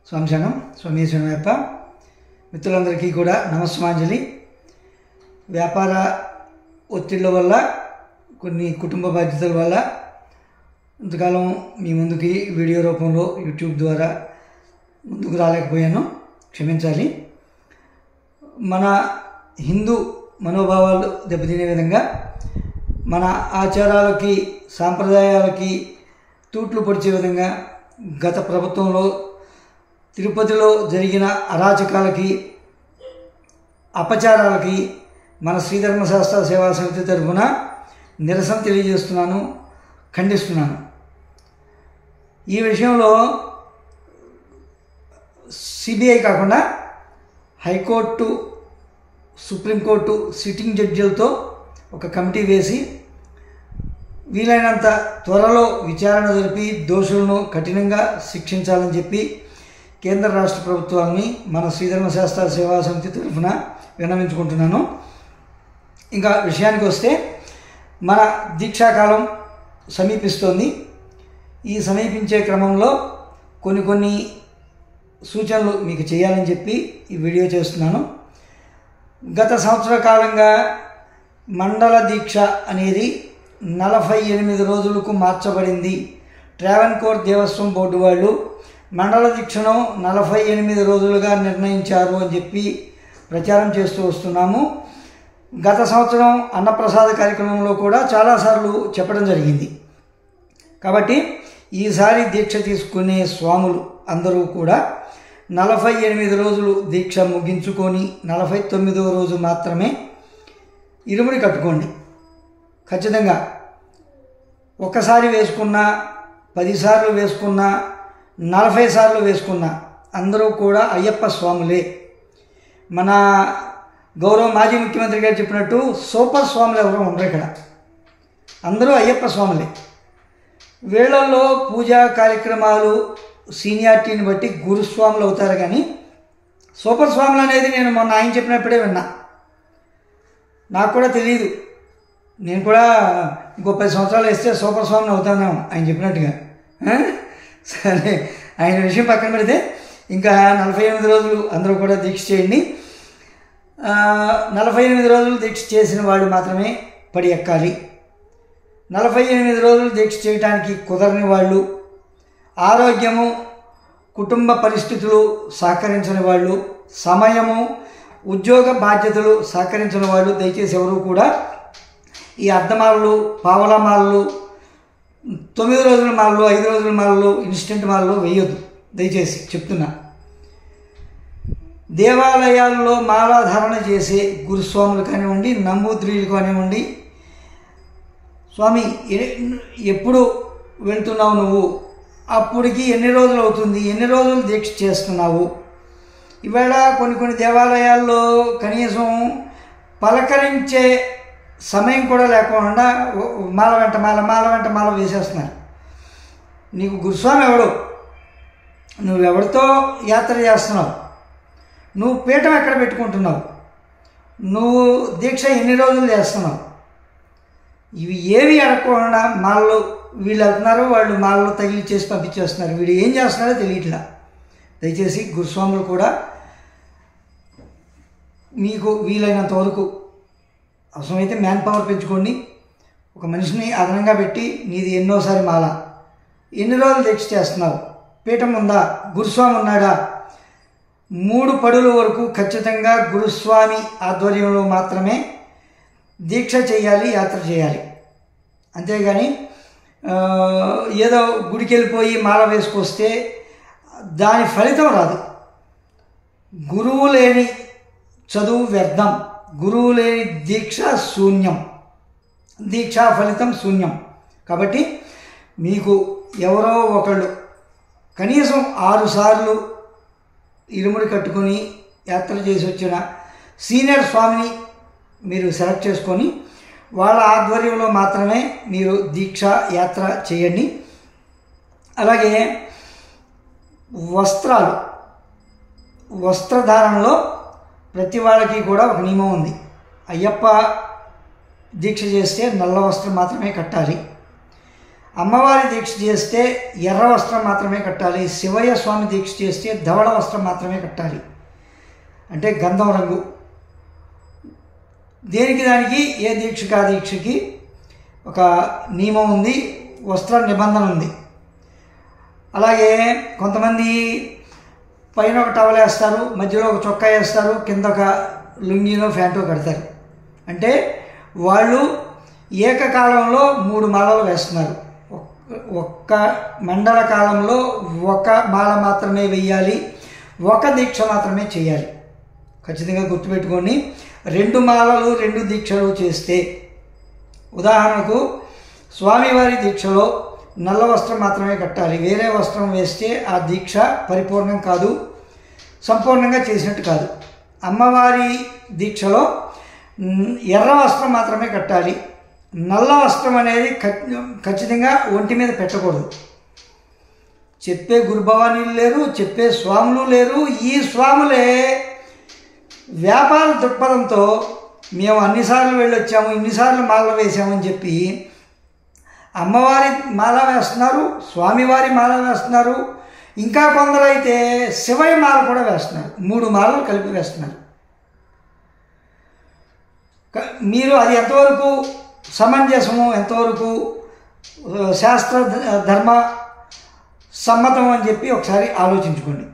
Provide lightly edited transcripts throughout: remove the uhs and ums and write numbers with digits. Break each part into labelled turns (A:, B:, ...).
A: స్వామి శరణం. స్వామి శరణయ్యప్ప. మిత్రులందరికీ కూడా నమస్మాంజలి. వ్యాపార ఒత్తిళ్ల వల్ల, కొన్ని కుటుంబ బాధ్యతల వల్ల ఇంతకాలం మీ ముందుకి వీడియో రూపంలో యూట్యూబ్ ద్వారా ముందుకు రాలేకపోయాను, క్షమించాలి. మన హిందూ మనోభావాలు దెబ్బతినే విధంగా, మన ఆచారాలకి సాంప్రదాయాలకి తూట్లు పొడిచే విధంగా గత ప్రభుత్వంలో తిరుపతిలో జరిగిన అరాచకాలకి, అపచారాలకి మన శ్రీధర్మశాస్త్ర సేవా సమితి తరఫున నిరసన తెలియజేస్తున్నాను, ఖండిస్తున్నాను. ఈ విషయంలో సిబిఐ కాకుండా హైకోర్టు, సుప్రీంకోర్టు సిట్టింగ్ జడ్జిలతో ఒక కమిటీ వేసి వీలైనంత త్వరలో విచారణ జరిపి దోషులను కఠినంగా శిక్షించాలని చెప్పి కేంద్ర రాష్ట్ర ప్రభుత్వాన్ని మన శ్రీధర్మశాస్త్ర సేవా సమితి తరఫున విన్నవించుకుంటున్నాను. ఇంకా విషయానికి వస్తే, మన దీక్షాకాలం సమీపిస్తోంది. ఈ సమీపించే క్రమంలో కొన్ని సూచనలు మీకు చేయాలని చెప్పి ఈ వీడియో చేస్తున్నాను. గత సంవత్సర కాలంగా మండల దీక్ష అనేది 48 రోజులకు మార్చబడింది. ట్రావెన్కోర్ దేవస్వం బోర్డు వాళ్ళు మండల దీక్షను 48 రోజులుగా నిర్ణయించారు అని చెప్పి ప్రచారం చేస్తూ వస్తున్నాము. గత సంవత్సరం అన్నప్రసాద కార్యక్రమంలో కూడా చాలాసార్లు చెప్పడం జరిగింది. కాబట్టి ఈసారి దీక్ష తీసుకునే స్వాములు అందరూ కూడా 48 రోజులు దీక్ష ముగించుకొని 49వ రోజు మాత్రమే ఇరుముడి కట్టుకోండి. ఖచ్చితంగా ఒక్కసారి వేసుకున్నా, 10 సార్లు వేసుకున్నా, 40 సార్లు వేసుకున్నా అందరూ కూడా అయ్యప్ప స్వాములే. మన గౌరవ మాజీ ముఖ్యమంత్రి గారు చెప్పినట్టు సూపర్ స్వాములు ఎవరు ఉండరు ఇక్కడ, అందరూ అయ్యప్ప స్వాములే. వీళ్ళల్లో పూజా కార్యక్రమాలు సీనియారిటీని బట్టి గురుస్వాములు అవుతారు, కానీ సూపర్ స్వాములు అనేది నేను మొన్న ఆయన చెప్పినప్పుడే విన్నా. నాకు కూడా తెలియదు, నేను కూడా ఇంకో 10 సంవత్సరాలు వేస్తే సూపర్ స్వామిని అవుతానేమో ఆయన చెప్పినట్టుగా. సరే, ఆయన విషయం పక్కన పెడితే, ఇంకా 48 రోజులు అందరూ కూడా దీక్ష చేయండి. 48 రోజులు దీక్ష చేసిన వాడు మాత్రమే పడి ఎక్కాలి. 48 రోజులు దీక్ష చేయడానికి కుదరని వాళ్ళు, ఆరోగ్యము, కుటుంబ పరిస్థితులు సహకరించని వాళ్ళు, సమయము, ఉద్యోగ బాధ్యతలు సహకరించిన వాళ్ళు దయచేసి ఎవరు కూడా ఈ అర్ధమాలలు, పావలా మాలలు, 9 రోజుల మాలలు, 5 రోజుల మాలలు, ఇన్స్టెంట్ మాలలు వేయొద్దు, దయచేసి చెప్తున్నా. దేవాలయాల్లో మాలాధారణ చేసే గురుస్వాములు కానివ్వండి, నంబూద్రీలు కానివ్వండి, స్వామి ఎప్పుడు వెళ్తున్నావు నువ్వు, అప్పటికి ఎన్ని రోజులు అవుతుంది, ఎన్ని రోజులు దీక్ష చేస్తున్నావు. ఇవాళ కొన్ని దేవాలయాల్లో కనీసం పలకరించే సమయం కూడా లేకుండా మాల వెంట మాల వేసేస్తున్నారు. నీకు గురుస్వామి ఎవడు, నువ్వెవరితో యాత్ర చేస్తున్నావు, నువ్వు పీఠం ఎక్కడ పెట్టుకుంటున్నావు, నువ్వు దీక్ష ఎన్ని రోజులు చేస్తున్నావు, ఇవి ఏవి అడగకుండా మాలలో వీళ్ళు వెళ్తున్నారు, వాళ్ళు మాలలో తగిలిచ్చేసి పంపించేస్తున్నారు. వీడు ఏం చేస్తున్నారో తెలియట్లా. దయచేసి గురుస్వాములు కూడా మీకు వీలైనంత వరకు అవసరమైతే మ్యాన్ పవర్ పెంచుకోండి. ఒక మనిషిని అదనంగా పెట్టి, నీది ఎన్నోసారి మాల, ఎన్ని రోజులు దీక్ష చేస్తున్నావు, పీఠం ఉందా, గురుస్వామి ఉన్నాడా, 3 పడుల వరకు ఖచ్చితంగా గురుస్వామి ఆధ్వర్యంలో మాత్రమే దీక్ష చేయాలి, యాత్ర చేయాలి. అంతేగాని ఏదో గుడికి వెళ్ళిపోయి మాల వేసుకొస్తే దాని ఫలితం రాదు. గురువు లేని చదువు వ్యర్థం, గురువు లేని దీక్ష శూన్యం, దీక్షా ఫలితం శూన్యం. కాబట్టి మీకు ఎవరో ఒకళ్ళు కనీసం 6 సార్లు ఇరుముడి కట్టుకొని యాత్ర చేసి వచ్చిన సీనియర్ స్వామిని మీరు సెలెక్ట్ చేసుకొని వాళ్ళ ఆధ్వర్యంలో మాత్రమే మీరు దీక్ష యాత్ర చేయండి. అలాగే వస్త్రధారణలో ప్రతి వాళ్ళకి కూడా ఒక నియమం ఉంది. అయ్యప్ప దీక్ష చేస్తే నల్ల వస్త్రం మాత్రమే కట్టాలి. అమ్మవారి దీక్ష చేస్తే ఎర్ర వస్త్రం మాత్రమే కట్టాలి, శివయ్య స్వామి దీక్ష చేస్తే ధవళ వస్త్రం మాత్రమే కట్టాలి, అంటే గంధం రంగు. దేనికి దానికి ఏ దీక్షకు ఆ దీక్షకి ఒక నియమం ఉంది, వస్త్ర నిబంధన ఉంది. అలాగే కొంతమంది పైన ఒక టవల్ వేస్తారు, మధ్యలో ఒక చొక్కా వేస్తారు, కింద ఒక లుంగినో ప్యాంటో కడతారు. అంటే వాళ్ళు ఏకకాలంలో 3 మాలలు వేస్తున్నారు. ఒక్క మండల కాలంలో ఒక మాల మాత్రమే వెయ్యాలి, ఒక దీక్ష మాత్రమే చేయాలి. ఖచ్చితంగా గుర్తుపెట్టుకొని 2 మాలలు 2 దీక్షలు చేస్తే, ఉదాహరణకు స్వామివారి దీక్షలో నల్ల వస్త్రం మాత్రమే కట్టాలి, వేరే వస్త్రం వేస్తే ఆ దీక్ష పరిపూర్ణం కాదు, సంపూర్ణంగా చేసినట్టు కాదు. అమ్మవారి దీక్షలో ఎర్ర వస్త్రం మాత్రమే కట్టాలి, నల్ల వస్త్రం అనేది ఖచ్చితంగా ఒంటి మీద పెట్టకూడదు. చెప్పే గురుభవానీలు లేరు, చెప్పే స్వాములు లేరు. ఈ స్వాములే వ్యాపార దృక్పథంతో మేము అన్నిసార్లు వెళ్ళొచ్చాము, ఇన్నిసార్లు మాల వేసామని చెప్పి అమ్మవారి మాల వేస్తున్నారు, స్వామివారి మాల వేస్తున్నారు, ఇంకా కొందరైతే శివయ్య మాల కూడా వేస్తున్నారు. 3 మాలలు కలిపి వేస్తున్నారు. మీరు అది ఎంతవరకు సమంజసము, ఎంతవరకు శాస్త్ర ధర్మ సమ్మతం అని చెప్పి ఒకసారి ఆలోచించుకోండి.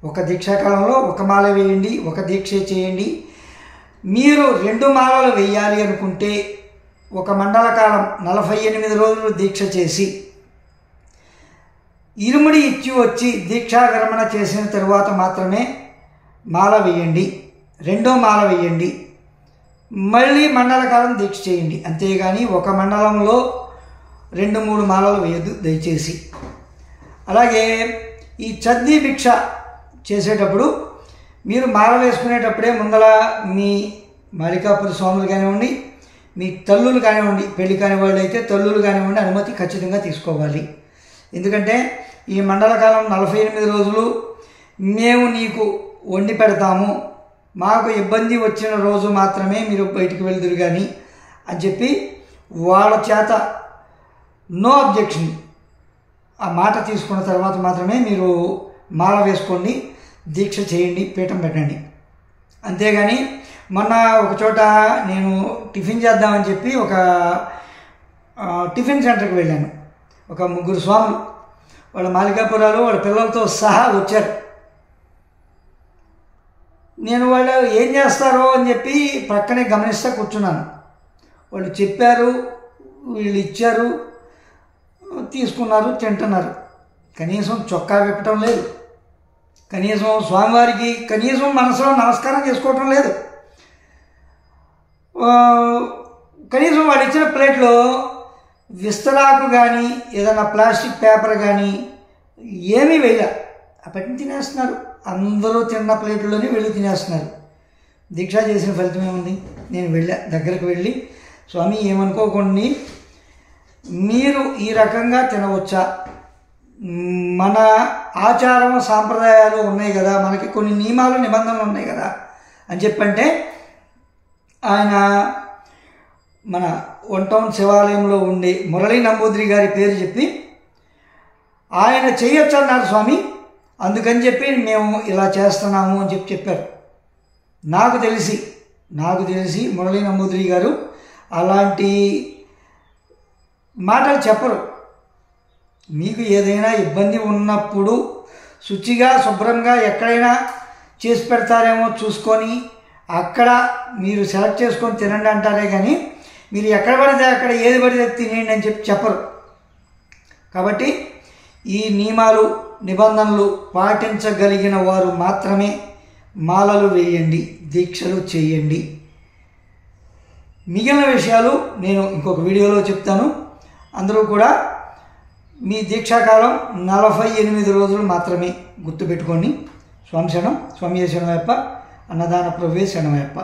A: ఒక దీక్షాకాలంలో ఒక మాల వేయండి, ఒక దీక్ష చేయండి. మీరు 2 మాలలు వేయాలి అనుకుంటే ఒక మండల కాలం 48 రోజులు దీక్ష చేసి ఇరుముడి ఇచ్చి వచ్చి దీక్షా విరమణ చేసిన తరువాత మాత్రమే మాల వేయండి, 2వ మాల వేయండి, మళ్ళీ మండల కాలం దీక్ష చేయండి. అంతేగాని ఒక మండలంలో 2-3 మాలలు వేయద్దు దయచేసి. అలాగే ఈ చద్ది భిక్ష చేసేటప్పుడు మీరు మాల వేసుకునేటప్పుడే ముందల మీ మాలికాపుర స్వాములు కానివ్వండి, మీ తల్లులు కానివ్వండి, పెళ్లి కాని వాళ్ళు అయితే తల్లులు కానివ్వండి, అనుమతి ఖచ్చితంగా తీసుకోవాలి. ఎందుకంటే ఈ మండల కాలం 48 రోజులు మేము నీకు వండి పెడతాము, మాకు ఇబ్బంది వచ్చిన రోజు మాత్రమే మీరు బయటికి వెళ్దురు కానీ అని చెప్పి వాళ్ళ చేత నో అబ్జెక్షన్ ఆ మాట తీసుకున్న తర్వాత మాత్రమే మీరు మాల వేసుకోండి, దీక్ష చేయండి, పీఠం పెట్టండి. అంతేగాని మొన్న ఒక చోట నేను టిఫిన్ చేద్దామని చెప్పి ఒక టిఫిన్ సెంటర్కి వెళ్ళాను. ఒక 3 స్వాములు వాళ్ళ మాలికాపురాలు వాళ్ళ పిల్లలతో సహా వచ్చారు. నేను వాళ్ళు ఏం చేస్తారో అని చెప్పి పక్కనే గమనిస్తూ కూర్చున్నాను. వాళ్ళు చెప్పారు, వీళ్ళు ఇచ్చారు, తీసుకున్నారు, తింటున్నారు. కనీసం చొక్కా విప్పటం లేదు, కనీసం స్వామివారికి కనీసం మనసులో నమస్కారం చేసుకోవటం లేదు. కనీసం వాళ్ళు ఇచ్చిన ప్లేట్లో విస్తరాకు కానీ ఏదైనా ప్లాస్టిక్ పేపర్ కానీ ఏమీ వేయలే, అప్పటిని తినేస్తున్నారు. అందరూ తిన్న ప్లేట్లోనే వెళ్ళి తినేస్తున్నారు. దీక్ష చేసిన ఫలితం ఏముంది? నేను దగ్గరకు వెళ్ళి స్వామి ఏమనుకోకండి, మీరు ఈ రకంగా తినవచ్చా? మన ఆచారం సాంప్రదాయాలు ఉన్నాయి కదా, మనకి కొన్ని నియమాలు నిబంధనలు ఉన్నాయి కదా అని చెప్పంటే ఆయన మన 1 టౌన్ శివాలయంలో ఉండే మురళీ నంబూద్రి గారి పేరు చెప్పి ఆయన చేయొచ్చు అన్నారు స్వామి, అందుకని చెప్పి మేము ఇలా చేస్తున్నాము అని చెప్పారు. నాకు తెలిసి మురళీ నంబూద్రి గారు అలాంటి మాటలు చెప్పరు. మీకు ఏదైనా ఇబ్బంది ఉన్నప్పుడు శుచిగా శుభ్రంగా ఎక్కడైనా చేసి పెడతారేమో చూసుకొని అక్కడ మీరు సెలెక్ట్ చేసుకొని తినండి అంటారే కానీ మీరు ఎక్కడ పడితే అక్కడ ఏది పడితే తినేయండి అని చెప్పరు. కాబట్టి ఈ నియమాలు నిబంధనలు పాటించగలిగిన వారు మాత్రమే మాలలు వేయండి, దీక్షలు చేయండి. మిగిలిన విషయాలు నేను ఇంకొక వీడియోలో చెప్తాను. అందరూ కూడా మీ దీక్షాకాలం 48 రోజులు మాత్రమే గుర్తుపెట్టుకోండి. స్వామి శరణం, స్వామి శరణమయ్యప్ప, అన్నదాన ప్రభువే శరణమయ్యప్ప.